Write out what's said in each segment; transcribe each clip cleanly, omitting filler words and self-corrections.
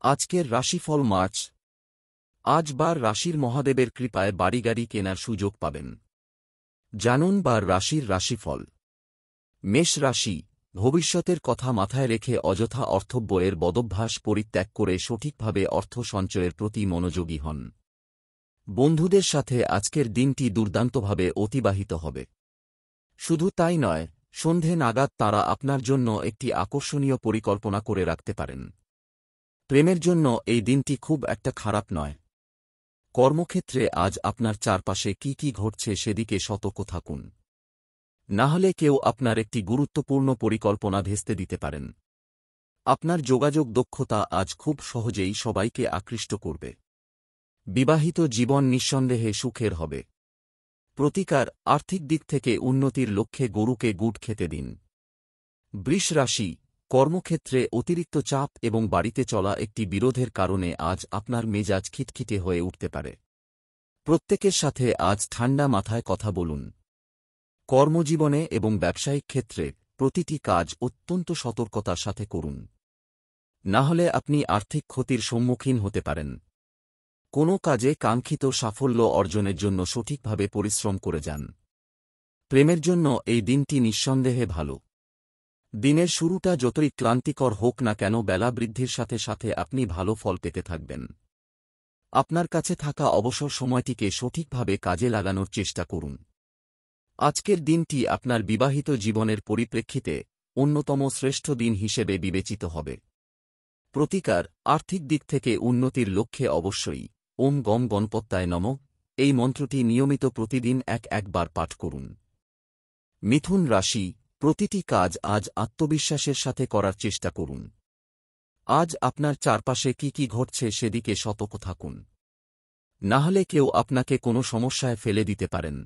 আজকের রাশিফল মার্চ। আজ বার রাশির মহাদেবের কৃপায় বাড়িগাড়ি কেনার সুযোগ পাবেন। জানুন বার রাশির রাশিফল। মেষ রাশি। ভবিষ্যতের কথা মাথায় রেখে অযথা অর্থব্যয়ের বদভ্যাস পরিত্যাগ করে সঠিকভাবে অর্থ সঞ্চয়ের প্রতি মনোযোগী হন। বন্ধুদের সাথে আজকের দিনটি দুর্দান্তভাবে অতিবাহিত হবে। শুধু তাই নয়, সন্ধে নাগাদ তাঁরা আপনার জন্য একটি আকর্ষণীয় পরিকল্পনা করে রাখতে পারেন। প্রেমের জন্য এই দিনটি খুব একটা খারাপ নয়। কর্মক্ষেত্রে আজ আপনার চারপাশে কি কি ঘটছে সেদিকে সতর্ক থাকুন। না হলে কেউ আপনার একটি গুরুত্বপূর্ণ পরিকল্পনা ভেস্তে দিতে পারেন। আপনার যোগাযোগ দক্ষতা আজ খুব সহজেই সবাইকে আকৃষ্ট করবে। বিবাহিত জীবন নিঃসন্দেহে সুখের হবে। প্রতিকার, আর্থিক দিক থেকে উন্নতির লক্ষ্যে গরুকে গুড় খেতে দিন। বৃষ রাশি। কর্মক্ষেত্রে অতিরিক্ত চাপ এবং বাড়িতে চলা একটি বিরোধের কারণে আজ আপনার মেজাজ খিটখিটে হয়ে উঠতে পারে। প্রত্যেকের সাথে আজ ঠান্ডা মাথায় কথা বলুন। কর্মজীবনে এবং ব্যবসায়িক ক্ষেত্রে প্রতিটি কাজ অত্যন্ত সতর্কতার সাথে করুন। না হলে আপনি আর্থিক ক্ষতির সম্মুখীন হতে পারেন। কোনো কাজে কাঙ্ক্ষিত সাফল্য অর্জনের জন্য সঠিকভাবে পরিশ্রম করে যান। প্রেমের জন্য এই দিনটি নিঃসন্দেহে ভালো। দিনের শুরুটা যতই ক্লান্তিকর হোক না কেন, বেলা বৃদ্ধির সাথে সাথে আপনি ভালো ফল পেতে থাকবেন। আপনার কাছে থাকা অবসর সময়টিকে সঠিকভাবে কাজে লাগানোর চেষ্টা করুন। আজকের দিনটি আপনার বিবাহিত জীবনের পরিপ্রেক্ষিতে অন্যতম শ্রেষ্ঠ দিন হিসেবে বিবেচিত হবে। প্রতিকার, আর্থিক দিক থেকে উন্নতির লক্ষ্যে অবশ্যই ওম গম গণপত্যায় নমঃ এই মন্ত্রটি নিয়মিত প্রতিদিন একবার পাঠ করুন। মিথুন রাশি। প্রতিটি কাজ আজ আত্মবিশ্বাসের সাথে করার চেষ্টা করুন। আজ আপনার চারপাশে কি কি ঘটছে সেদিকে সতর্ক থাকুন। না হলে কেউ আপনাকে কোনো সমস্যায় ফেলে দিতে পারেন।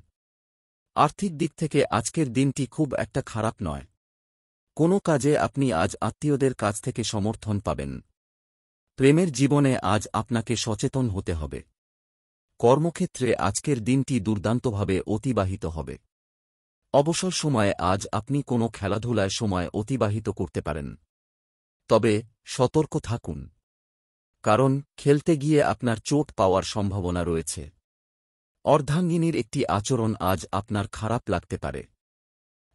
আর্থিক দিক থেকে আজকের দিনটি খুব একটা খারাপ নয়। কোনো কাজে আপনি আজ আত্মীয়দের কাছ থেকে সমর্থন পাবেন। প্রেমের জীবনে আজ আপনাকে সচেতন হতে হবে। কর্মক্ষেত্রে আজকের দিনটি দুর্দান্তভাবে অতিবাহিত হবে। অবসর সময়ে আজ আপনি কোনো খেলাধুলায় সময় অতিবাহিত করতে পারেন। তবে সতর্ক থাকুন, কারণ খেলতে গিয়ে আপনার চোট পাওয়ার সম্ভাবনা রয়েছে। অর্ধাঙ্গিনীর একটি আচরণ আজ আপনার খারাপ লাগতে পারে।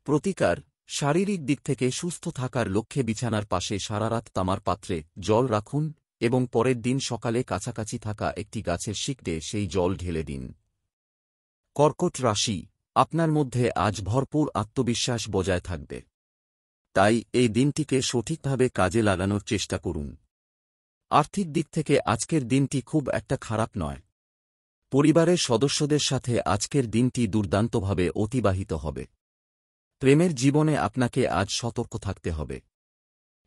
প্রতিকার, শারীরিক দিক থেকে সুস্থ থাকার লক্ষ্যে বিছানার পাশে সারারাত তামার পাত্রে জল রাখুন এবং পরের দিন সকালে কাছাকাছি থাকা একটি গাছের শিকড়ে সেই জল ঢেলে দিন। কর্কট রাশি। আপনার মধ্যে আজ ভরপুর আত্মবিশ্বাস বজায় থাকবে। তাই এই দিনটিকে সঠিকভাবে কাজে লাগানোর চেষ্টা করুন। আর্থিক দিক থেকে আজকের দিনটি খুব একটা খারাপ নয়। পরিবারের সদস্যদের সাথে আজকের দিনটি দুর্দান্তভাবে অতিবাহিত হবে। প্রেমের জীবনে আপনাকে আজ সতর্ক থাকতে হবে।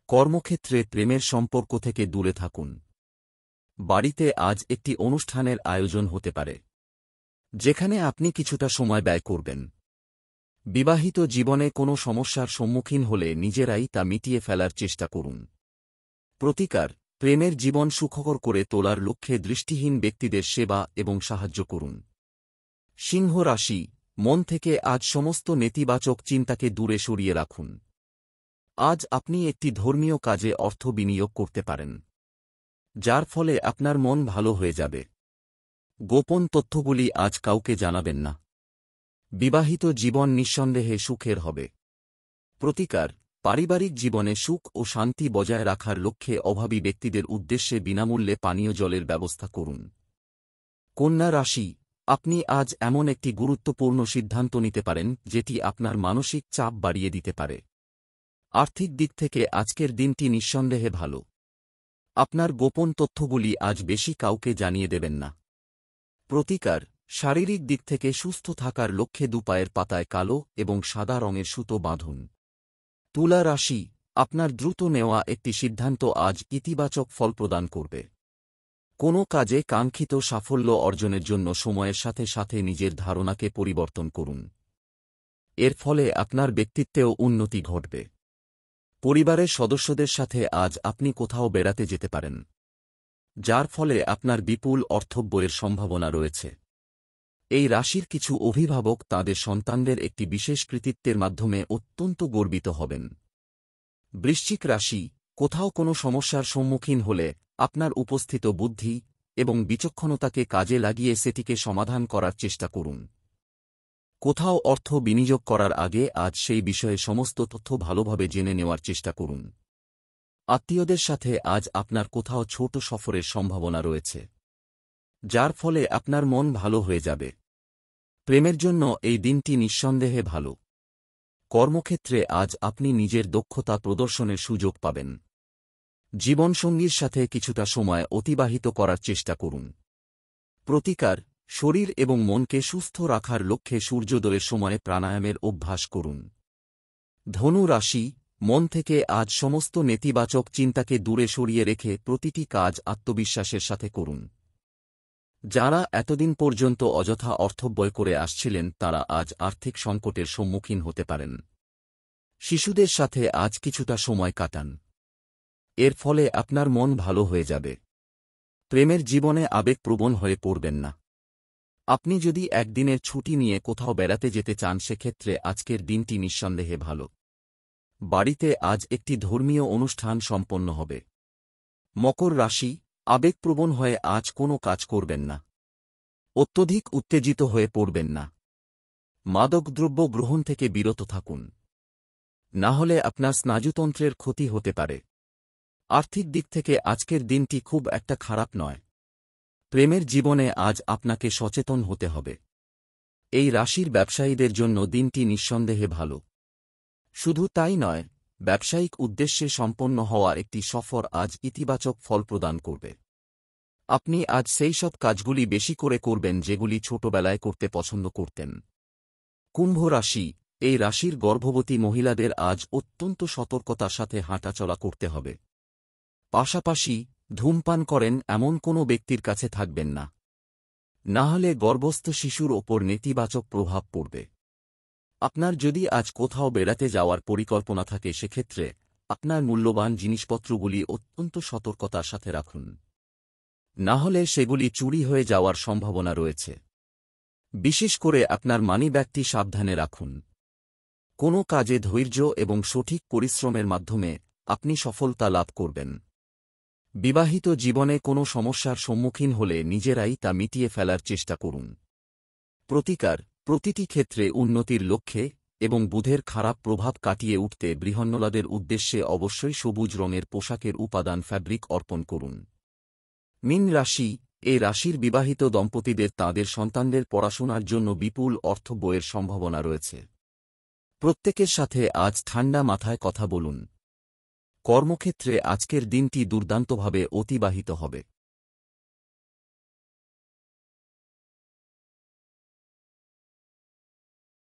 কর্মক্ষেত্রে প্রেমের সম্পর্ক থেকে দূরে থাকুন। বাড়িতে আজ একটি অনুষ্ঠানের আয়োজন হতে পারে, যেখানে আপনি কিছুটা সময় ব্যয় করবেন। বিবাহিত জীবনে কোনো সমস্যার সম্মুখীন হলে নিজেরাই তা মিটিয়ে ফেলার চেষ্টা করুন। প্রতিকার, প্রেমের জীবন সুখকর করে তোলার লক্ষ্যে দৃষ্টিহীন ব্যক্তিদের সেবা এবং সাহায্য করুন। সিংহ রাশি। মন থেকে আজ সমস্ত নেতিবাচক চিন্তাকে দূরে সরিয়ে রাখুন। আজ আপনি একটি ধর্মীয় কাজে অর্থ বিনিয়োগ করতে পারেন, যার ফলে আপনার মন ভালো হয়ে যাবে। গোপন তথ্যগুলি আজ কাউকে জানাবেন না। বিবাহিত জীবন নিঃসন্দেহে সুখের হবে। প্রতিকার, পারিবারিক জীবনে সুখ ও শান্তি বজায় রাখার লক্ষ্যে অভাবী ব্যক্তিদের উদ্দেশ্যে বিনামূল্যে পানীয় জলের ব্যবস্থা করুন। কন্যা রাশি। আপনি আজ এমন একটি গুরুত্বপূর্ণ সিদ্ধান্ত নিতে পারেন যেটি আপনার মানসিক চাপ বাড়িয়ে দিতে পারে। আর্থিক দিক থেকে আজকের দিনটি নিঃসন্দেহে ভালো। আপনার গোপন তথ্যগুলি আজ বেশি কাউকে জানিয়ে দেবেন না। প্রতিকার, শারীরিক দিক থেকে সুস্থ থাকার লক্ষ্যে দুপায়ের পাতায় কালো এবং সাদা রঙের সুতো বাঁধুন। তুলা রাশি। আপনার দ্রুত নেওয়া একটি সিদ্ধান্ত আজ ইতিবাচক ফল প্রদান করবে। কোনো কাজে কাঙ্ক্ষিত সাফল্য অর্জনের জন্য সময়ের সাথে সাথে নিজের ধারণাকে পরিবর্তন করুন। এর ফলে আপনার ব্যক্তিত্বেও উন্নতি ঘটবে। পরিবারের সদস্যদের সাথে আজ আপনি কোথাও বেড়াতে যেতে পারেন, যার ফলে আপনার বিপুল অর্থব্যয়ের সম্ভাবনা রয়েছে। এই রাশির কিছু অভিভাবক তাদের সন্তানদের একটি বিশেষ কৃতিত্বের মাধ্যমে অত্যন্ত গর্বিত হবেন। বৃশ্চিক রাশি। কোথাও কোনো সমস্যার সম্মুখীন হলে আপনার উপস্থিত বুদ্ধি এবং বিচক্ষণতাকে কাজে লাগিয়ে সেটিকে সমাধান করার চেষ্টা করুন। কোথাও অর্থ বিনিয়োগ করার আগে আজ সেই বিষয়ে সমস্ত তথ্য ভালোভাবে জেনে নেওয়ার চেষ্টা করুন। আত্মীয়দের সাথে আজ আপনার কোথাও ছোট সফরের সম্ভাবনা রয়েছে, যার ফলে আপনার মন ভালো হয়ে যাবে। প্রেমের জন্য এই দিনটি নিঃসন্দেহে ভালো। কর্মক্ষেত্রে আজ আপনি নিজের দক্ষতা প্রদর্শনের সুযোগ পাবেন। জীবনসঙ্গীর সাথে কিছুটা সময় অতিবাহিত করার চেষ্টা করুন। প্রতিকার: শরীর এবং মনকে সুস্থ রাখার লক্ষ্যে সূর্যোদয়ের সময়ে প্রাণায়ামের অভ্যাস করুন। ধনু রাশি, মন থেকে আজ সমস্ত নেতিবাচক চিন্তাকে দূরে সরিয়ে রেখে প্রতিটি কাজ আত্মবিশ্বাসের সাথে করুন। যাঁরা এতদিন পর্যন্ত অযথা অর্থব্যয় করে আসছিলেন তাঁরা আজ আর্থিক সংকটের সম্মুখীন হতে পারেন। শিশুদের সাথে আজ কিছুটা সময় কাটান, এর ফলে আপনার মন ভালো হয়ে যাবে। প্রেমের জীবনে আবেগপ্রবণ হয়ে পড়বেন না। আপনি যদি একদিনের ছুটি নিয়ে কোথাও বেড়াতে যেতে চান সেক্ষেত্রে আজকের দিনটি নিঃসন্দেহে ভালো। বাড়িতে আজ একটি ধর্মীয় অনুষ্ঠান সম্পন্ন হবে। মকর রাশি, আবেগপ্রবণ হয়ে আজ কোনো কাজ করবেন না। অত্যধিক উত্তেজিত হয়ে পড়বেন না। মাদকদ্রব্য গ্রহণ থেকে বিরত থাকুন, না হলে আপনার স্নায়ুতন্ত্রের ক্ষতি হতে পারে। আর্থিক দিক থেকে আজকের দিনটি খুব একটা খারাপ নয়। প্রেমের জীবনে আজ আপনাকে সচেতন হতে হবে। এই রাশির ব্যবসায়ীদের জন্য দিনটি নিঃসন্দেহে ভালো। শুধু তাই নয়, ব্যবসায়িক উদ্দেশ্যে সম্পন্ন হওয়া একটি সফর আজ ইতিবাচক ফল প্রদান করবে। আপনি আজ সেই সব কাজগুলি বেশি করে করবেন যেগুলি ছোটবেলায় করতে পছন্দ করতেন। কুম্ভ রাশি, এই রাশির গর্ভবতী মহিলাদের আজ অত্যন্ত সতর্কতার সাথে হাঁটাচলা করতে হবে। পাশাপাশি ধূমপান করেন এমন কোনো ব্যক্তির কাছে থাকবেন না, না হলে গর্ভস্থ শিশুর ওপর নেতিবাচক প্রভাব পড়বে। আপনার যদি আজ কোথাও বেড়াতে যাওয়ার পরিকল্পনা থাকে সেক্ষেত্রে আপনার মূল্যবান জিনিসপত্রগুলি অত্যন্ত সতর্কতার সাথে রাখুন, না হলে সেগুলি চুরি হয়ে যাওয়ার সম্ভাবনা রয়েছে। বিশেষ করে আপনার মানিব্যাগটি সাবধানে রাখুন। কোনো কাজে ধৈর্য এবং সঠিক পরিশ্রমের মাধ্যমে আপনি সফলতা লাভ করবেন। বিবাহিত জীবনে কোনো সমস্যার সম্মুখীন হলে নিজেরাই তা মিটিয়ে ফেলার চেষ্টা করুন। প্রতিকার: প্রতিটি ক্ষেত্রে উন্নতির লক্ষ্যে এবং বুধের খারাপ প্রভাব কাটিয়ে উঠতে বৃহন্নলাদের উদ্দেশ্যে অবশ্যই সবুজ রঙের পোশাকের উপাদান ফ্যাব্রিক অর্পণ করুন। মীন রাশি, এই রাশির বিবাহিত দম্পতিদের তাঁদের সন্তানদের পড়াশোনার জন্য বিপুল অর্থ ব্যয়ের সম্ভাবনা রয়েছে। প্রত্যেকের সাথে আজ ঠান্ডা মাথায় কথা বলুন। কর্মক্ষেত্রে আজকের দিনটি দুর্দান্তভাবে অতিবাহিত হবে।